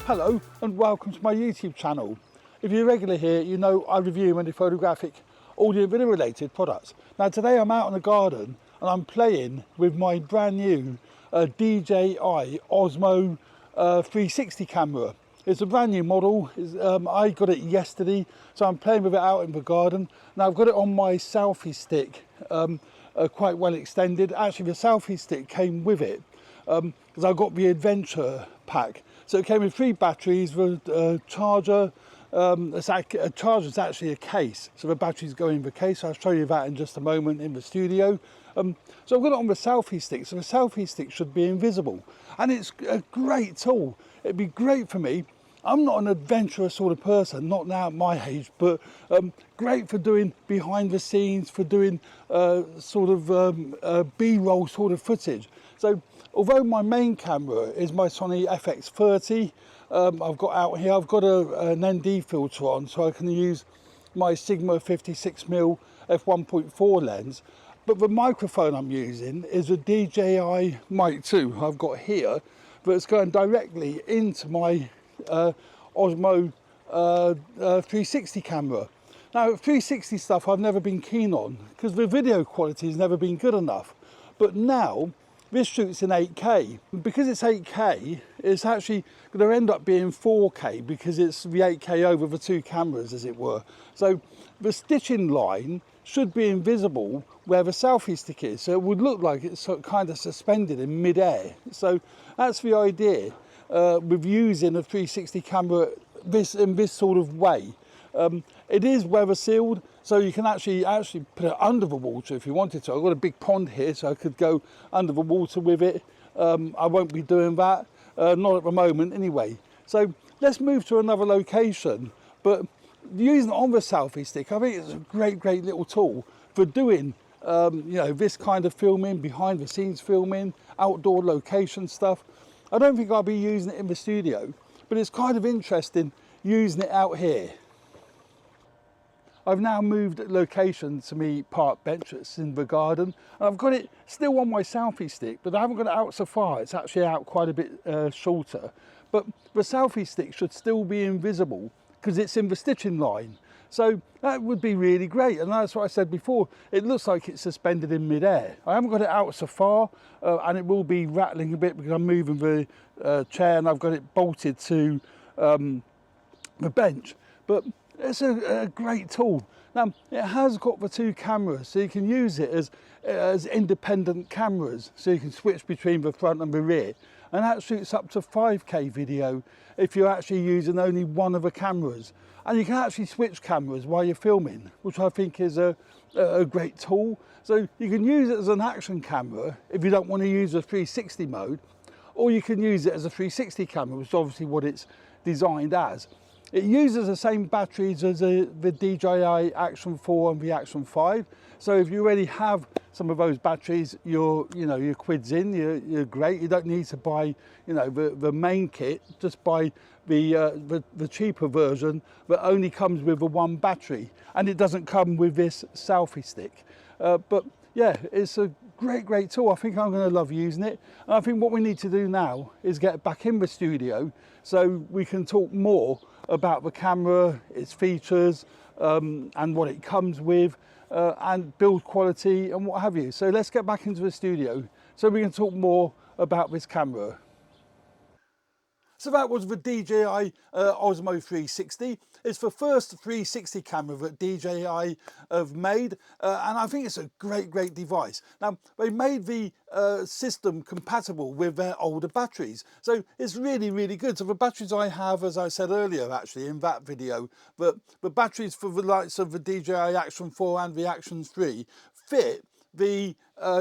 Hello and welcome to my YouTube channel. If you're regular here, you know I review many photographic, audio and video related products. Now today I'm out in the garden and I'm playing with my brand new DJI Osmo 360 camera. It's a brand new model. I got it yesterday, so I'm playing with it out in the garden. Now I've got it on my selfie stick, quite well extended. Actually the selfie stick came with it because I got the adventure pack. So it came with 3 batteries, the charger. A charger is actually a case, so the batteries go in the case. I'll show you that in just a moment in the studio. So I've got it on the selfie stick, so the selfie stick should be invisible, and it's a great tool. It'd be great for me. I'm not an adventurous sort of person, not now at my age, but great for doing behind the scenes, for doing B-roll sort of footage. So although my main camera is my Sony FX30, I've got out here, I've got an ND filter on, so I can use my Sigma 56mm f1.4 lens. But the microphone I'm using is a DJI Mic 2 I've got here, but it's going directly into my Osmo 360 camera. Now 360 stuff I've never been keen on because the video quality has never been good enough, but now this shoots in 8K. Because it's 8K, it's actually going to end up being 4K because it's the 8K over the 2 cameras, as it were. So the stitching line should be invisible where the selfie stick is, so it would look like it's sort of kind of suspended in mid-air. So that's the idea with using a 360 camera in this sort of way. It is weather sealed, so you can actually put it under the water if you wanted to. I've got a big pond here, so I could go under the water with it. I won't be doing that, not at the moment anyway. So let's move to another location, but using it on the selfie stick, I think it's a great little tool for doing this kind of filming, behind the scenes filming, outdoor location stuff. I don't think I'll be using it in the studio, but it's kind of interesting using it out here. I've now moved location to me park bench that's in the garden, and I've got it still on my selfie stick, but I haven't got it out so far. It's actually out quite a bit shorter, but the selfie stick should still be invisible because it's in the stitching line. So that would be really great, and that's what I said before. It looks like it's suspended in mid-air. I haven't got it out so far, and it will be rattling a bit because I'm moving the chair and I've got it bolted to the bench. But it's a great tool. Now it has got the 2 cameras, so you can use it as independent cameras, so you can switch between the front and the rear, and that shoots up to 5K video if you're actually using only one of the cameras. And you can actually switch cameras while you're filming, which I think is a great tool. So you can use it as an action camera if you don't want to use a 360 mode, or you can use it as a 360 camera, which is obviously what it's designed as. It uses the same batteries as the DJI Action 4 and the Action 5. So if you already have some of those batteries, your quid's in, you're great. You don't need to buy the main kit. Just buy the cheaper version that only comes with the 1 battery, and it doesn't come with this selfie stick. But yeah, it's a great tool. I think I'm going to love using it, and I think what we need to do now is get back in the studio so we can talk more about the camera, its features, and what it comes with, and build quality and what have you. So let's get back into the studio so we can talk more about this camera. So that was the DJI Osmo 360. It's the first 360 camera that DJI have made, and I think it's a great device. Now, they made the system compatible with their older batteries, so it's really good. So the batteries I have, as I said earlier actually in that video, the batteries for the likes of the DJI Action 4 and the Action 3 fit the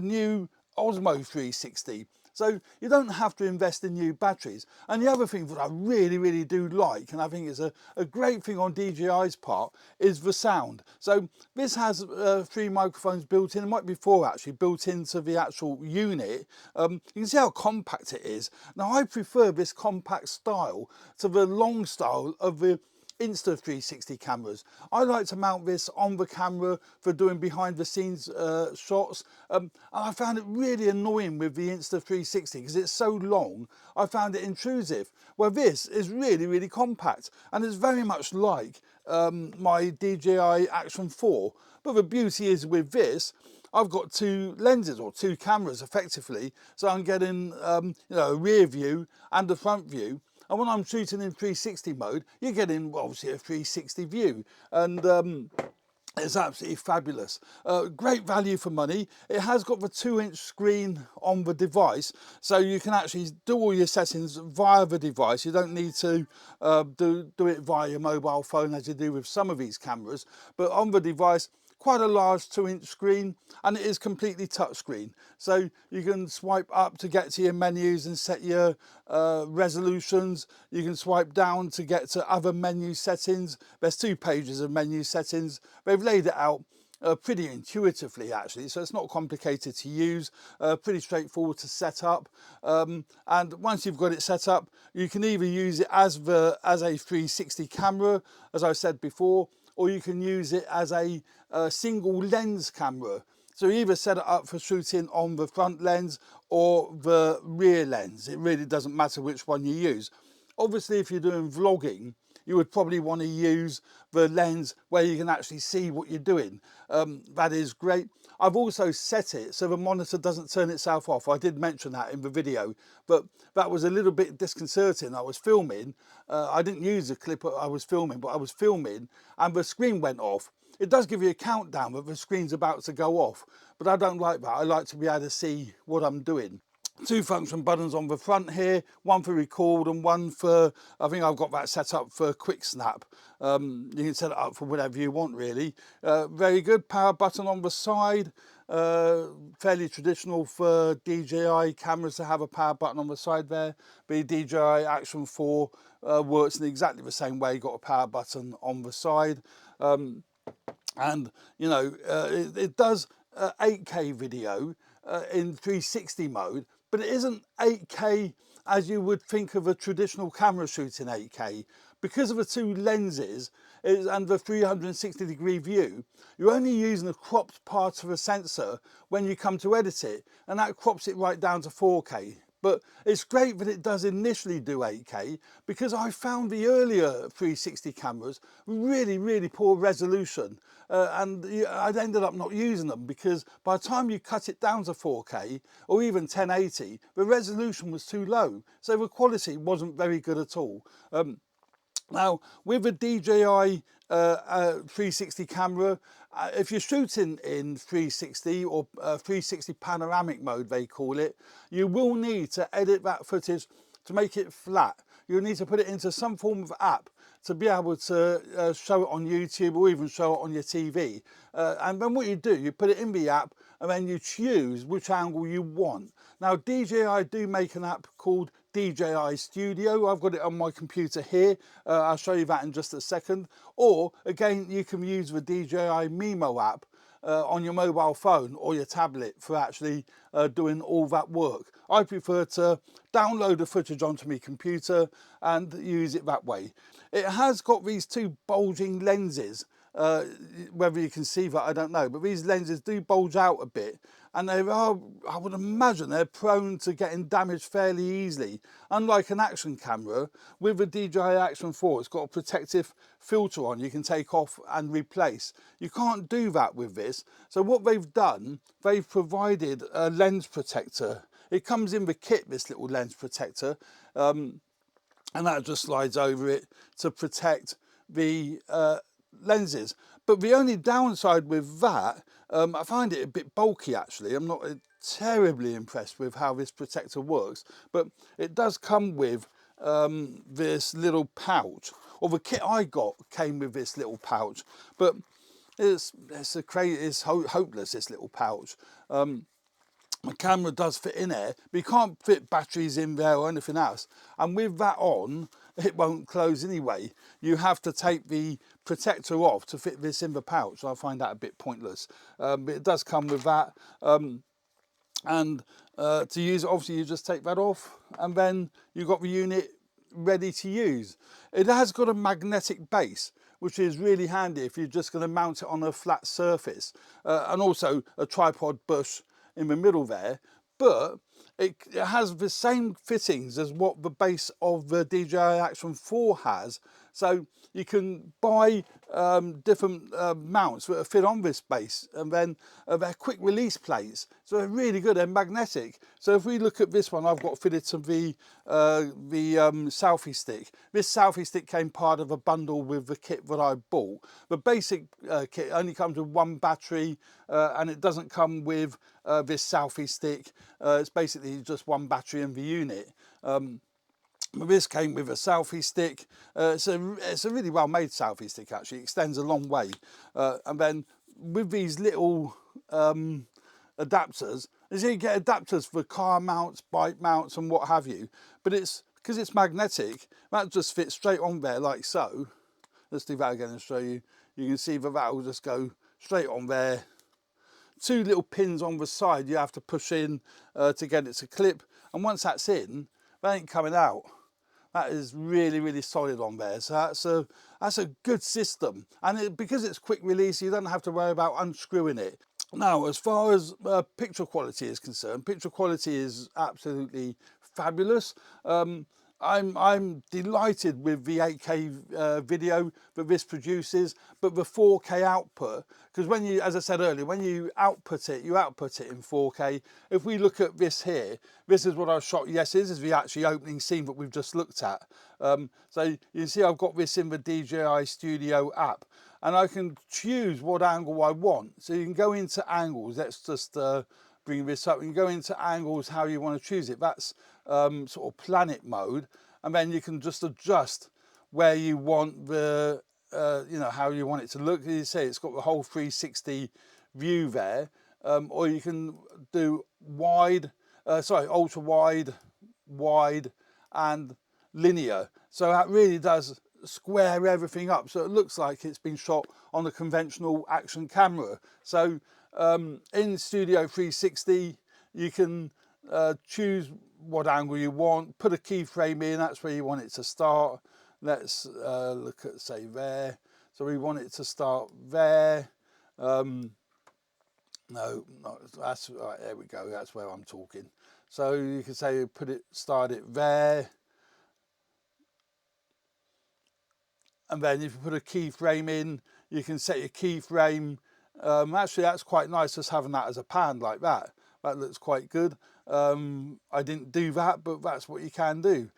new Osmo 360. So you don't have to invest in new batteries. And the other thing that I really do like, and I think is a great thing on DJI's part, is the sound. So this has 3 microphones built in. It might be 4 actually built into the actual unit. You can see how compact it is. Now I prefer this compact style to the long style of the Insta360 cameras. I like to mount this on the camera for doing behind the scenes shots. And I found it really annoying with the Insta360 because it's so long. I found it intrusive. Well, this is really, really compact, and it's very much like my DJI Action 4. But the beauty is with this, I've got two lenses or two cameras effectively, so I'm getting you know, a rear view and a front view. And when I'm shooting in 360 mode, you're getting obviously a 360 view, and it's absolutely fabulous. Great value for money. It has got the 2-inch screen on the device, so you can actually do all your settings via the device. You don't need to do it via your mobile phone as you do with some of these cameras, but on the device, quite a large 2-inch screen, and it is completely touchscreen. So you can swipe up to get to your menus and set your resolutions. You can swipe down to get to other menu settings. There's 2 pages of menu settings. They've laid it out pretty intuitively actually, so it's not complicated to use, pretty straightforward to set up, and once you've got it set up, you can either use it as a 360 camera, as I said before, or you can use it as a single lens camera. So you either set it up for shooting on the front lens or the rear lens. It really doesn't matter which one you use. Obviously, if you're doing vlogging, you would probably want to use the lens where you can actually see what you're doing. That is great. I've also set it so the monitor doesn't turn itself off. I did mention that in the video, but that was a little bit disconcerting. I was filming, I didn't use the clip I was filming, but I was filming and the screen went off. It does give you a countdown that the screen's about to go off, but I don't like that. I like to be able to see what I'm doing. 2 function buttons on the front here, one for record and one for, I think I've got that set up for quick snap. You can set it up for whatever you want really. Very good. Power button on the side, fairly traditional for DJI cameras to have a power button on the side there. The DJI Action 4 works in exactly the same way, got a power button on the side. And you know, it does 8K video in 360 mode, but it isn't 8K as you would think of a traditional camera shooting 8K. Because of the 2 lenses and the 360-degree view, you're only using a cropped part of a sensor when you come to edit it, and that crops it right down to 4K. But it's great that it does initially do 8K, because I found the earlier 360 cameras really, really poor resolution. And I'd ended up not using them because by the time you cut it down to 4K or even 1080, the resolution was too low. So the quality wasn't very good at all. Now, with a DJI 360 camera, if you're shooting in 360 or 360 panoramic mode, they call it, you will need to edit that footage to make it flat. You'll need to put it into some form of app to be able to show it on YouTube or even show it on your TV. And then what you do, you put it in the app and then you choose which angle you want. Now, DJI do make an app called DJI Studio. I've got it on my computer here. I'll show you that in just a second. Or again, you can use the DJI Mimo app on your mobile phone or your tablet for actually doing all that work. I prefer to download the footage onto my computer and use it that way. It has got these 2 bulging lenses. Whether you can see that, I don't know, but these lenses do bulge out a bit, and they are, I would imagine they're prone to getting damaged fairly easily. Unlike an action camera, with the DJI Action 4, it's got a protective filter on you can take off and replace. You can't do that with this. So what they've done, they've provided a lens protector. It comes in the kit, this little lens protector, and that just slides over it to protect the lenses. But the only downside with that, I find it a bit bulky actually. I'm not terribly impressed with how this protector works, but it does come with this little pouch, or the kit I got came with this little pouch, but it's hopeless, this little pouch. My camera does fit in there, but you can't fit batteries in there or anything else. And with that on, it won't close anyway. You have to take the protector off to fit this in the pouch. I find that a bit pointless. But it does come with that. To use it, obviously you just take that off, and then you've got the unit ready to use. It has got a magnetic base, which is really handy if you're just going to mount it on a flat surface, and also a tripod bush in the middle there. But it has the same fittings as what the base of the DJI Action 4 has. So you can buy different mounts that fit on this base, and then they're quick release plates. So they're really good, they're magnetic. So if we look at this one, I've got fitted to the selfie stick. This selfie stick came part of a bundle with the kit that I bought. The basic kit only comes with one battery, and it doesn't come with this selfie stick. It's basically just one battery in the unit. This came with a selfie stick. It's a really well made selfie stick actually. It extends a long way. And then with these little adapters, you get adapters for car mounts, bike mounts and what have you. But it's because it's magnetic, that just fits straight on there like so. Let's do that again and show you. You can see that will just go straight on there. Two little pins on the side you have to push in to get it to clip. And once that's in, that ain't coming out. That is really, really solid on there. So that's a good system. And because it's quick release, you don't have to worry about unscrewing it. Now, as far as picture quality is concerned, picture quality is absolutely fabulous. I'm delighted with the 8K video that this produces, but the 4K output, because when you, as I said earlier, when you output it in 4K. If we look at this here, this is what I shot yesterday. This is the actually opening scene that we've just looked at. So you can see I've got this in the DJI Studio app, and I can choose what angle I want. So you can go into angles. Let's just bring this up. You can go into angles how you want to choose it. That's sort of planet mode, and then you can just adjust where you want the you know, how you want it to look. As you say, it's got the whole 360 view there, or you can do wide, ultra wide, wide and linear. So that really does square everything up, so it looks like it's been shot on a conventional action camera. So in Studio 360 you can choose what angle you want, put a keyframe in, that's where you want it to start. Let's look at, say, there. So we want it to start there. No, that's right, there we go, that's where I'm talking. So you can say start it there. And then if you put a keyframe in, you can set your keyframe. Actually, that's quite nice, just having that as a pan like that. That looks quite good. I didn't do that, but that's what you can do.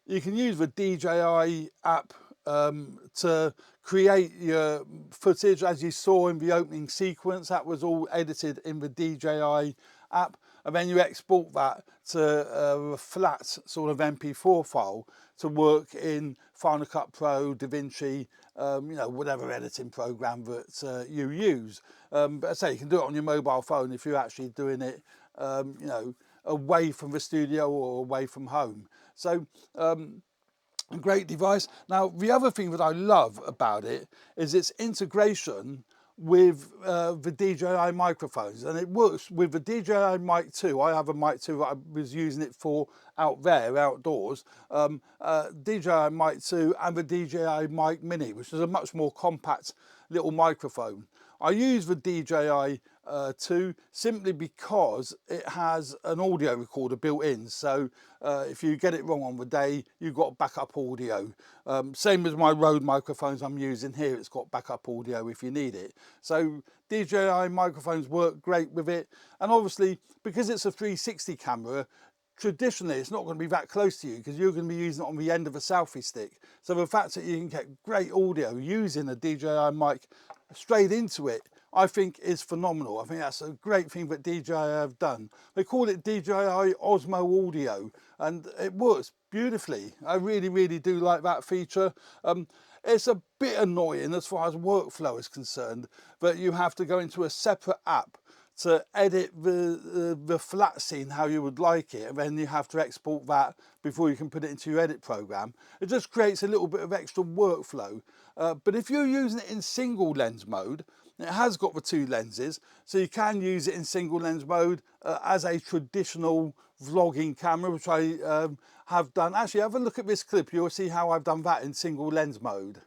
You can use the DJI app to create your footage, as you saw in the opening sequence. That was all edited in the DJI app, and then you export that to a flat sort of MP4 file to work in Final Cut Pro, DaVinci, you know, whatever editing program that you use. But I say you can do it on your mobile phone if you're actually doing it, you know, away from the studio or away from home. So a great device. Now, the other thing that I love about it is its integration with the DJI microphones, and it works with the DJI Mic 2. I have a Mic 2 that I was using it for out there, outdoors. DJI Mic 2 and the DJI Mic Mini, which is a much more compact little microphone. I use the DJI 2 simply because it has an audio recorder built in. So if you get it wrong on the day, you've got backup audio. Same as my Rode microphones I'm using here, it's got backup audio if you need it. So DJI microphones work great with it. And obviously, because it's a 360 camera, traditionally it's not going to be that close to you because you're going to be using it on the end of a selfie stick. So the fact that you can get great audio using a DJI mic straight into it, I think is phenomenal. I think that's a great thing that DJI have done. They call it DJI Osmo Audio, and it works beautifully. I really, really do like that feature. It's a bit annoying as far as workflow is concerned, that you have to go into a separate app to edit the flat scene how you would like it, and then you have to export that before you can put it into your edit program. It just creates a little bit of extra workflow. But if you're using it in single lens mode, It has got the 2 lenses, so you can use it in single lens mode as a traditional vlogging camera, which I have done. Actually, have a look at this clip, you'll see how I've done that in single lens mode.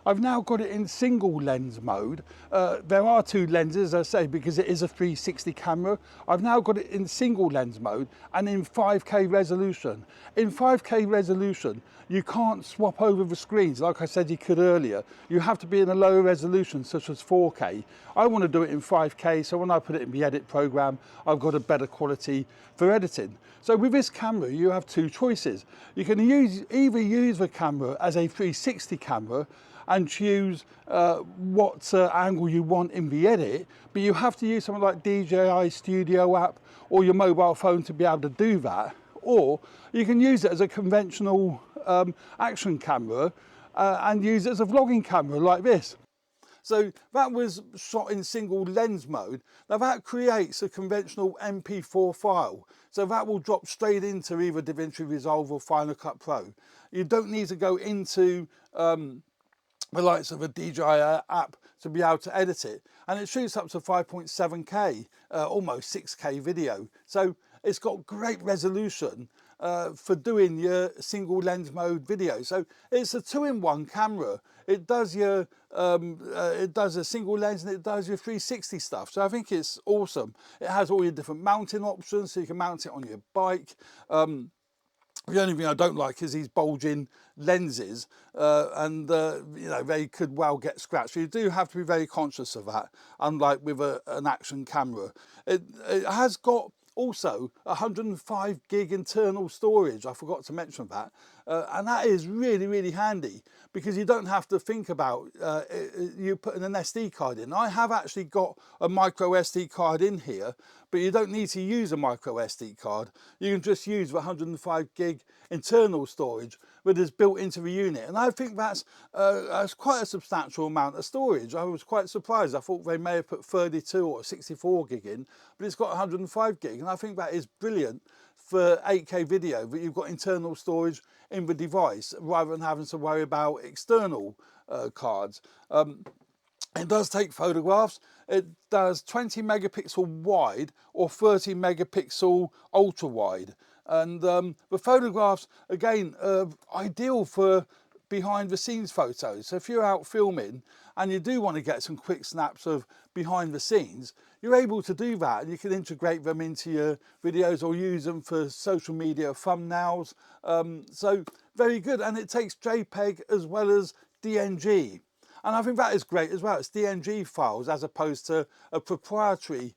I've now got it in single lens mode. There are 2 lenses, as I say, because it is a 360 camera. I've now got it in single lens mode and in 5K resolution. In 5K resolution, you can't swap over the screens like I said you could earlier. You have to be in a lower resolution, such as 4K. I want to do it in 5K, so when I put it in the edit program, I've got a better quality for editing. So with this camera, you have 2 choices. You can either use the camera as a 360 camera and choose what angle you want in the edit, but you have to use something like DJI Studio app or your mobile phone to be able to do that. Or you can use it as a conventional action camera and use it as a vlogging camera like this. So that was shot in single lens mode. Now that creates a conventional MP4 file. So that will drop straight into either DaVinci Resolve or Final Cut Pro. You don't need to go into the likes of a DJI app to be able to edit it, and it shoots up to 5.7K, almost 6K video. So it's got great resolution for doing your single lens mode video. So it's a 2-in-1 camera. It does your it does a single lens and it does your 360 stuff. So I think it's awesome. It has all your different mounting options, so you can mount it on your bike. The only thing I don't like is these bulging lenses, and you know, they could well get scratched. So you do have to be very conscious of that, unlike with an action camera. It has got also 105 gig internal storage. I forgot to mention that, and that is really, really handy because you don't have to think about you putting an SD card in. I have actually got a micro SD card in here, but you don't need to use a micro SD card. You can just use the 105 gig internal storage that is built into the unit, and I think that's quite a substantial amount of storage. I was quite surprised. I thought they may have put 32 or 64 gig in, but it's got 105 gig, and I think that is brilliant for 8K video, that you've got internal storage in the device rather than having to worry about external cards. It does take photographs. It does 20 megapixel wide or 30 megapixel ultra wide. And the photographs, again, ideal for behind the scenes photos. So if you're out filming and you do want to get some quick snaps of behind the scenes, you're able to do that, and you can integrate them into your videos or use them for social media thumbnails. So very good, and it takes JPEG as well as DNG. And I think that is great as well. It's DNG files as opposed to a proprietary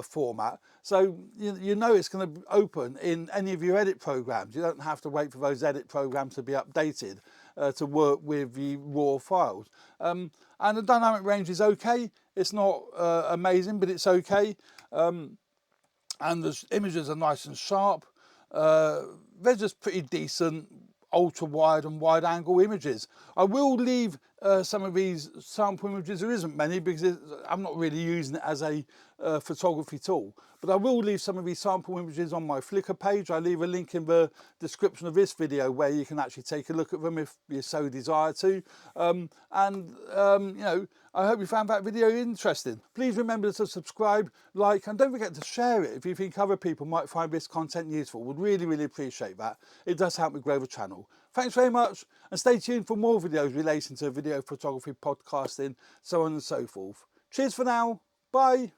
format. So you know it's going to open in any of your edit programs. You don't have to wait for those edit programs to be updated to work with the raw files. And the dynamic range is okay. It's not amazing, but it's okay. And the images are nice and sharp. They're just pretty decent ultra wide and wide angle images. I will leave some of these sample images. There isn't many because I'm not really using it as a photography tool, but I will leave some of these sample images on my Flickr page. I leave a link in the description of this video where you can actually take a look at them if you so desire to. You know, I hope you found that video interesting. Please remember to subscribe, like, and don't forget to share it if you think other people might find this content useful. Would really, really appreciate that. It does help me grow the channel. Thanks very much, and stay tuned for more videos relating to video photography, podcasting, so on and so forth. Cheers for now. Bye.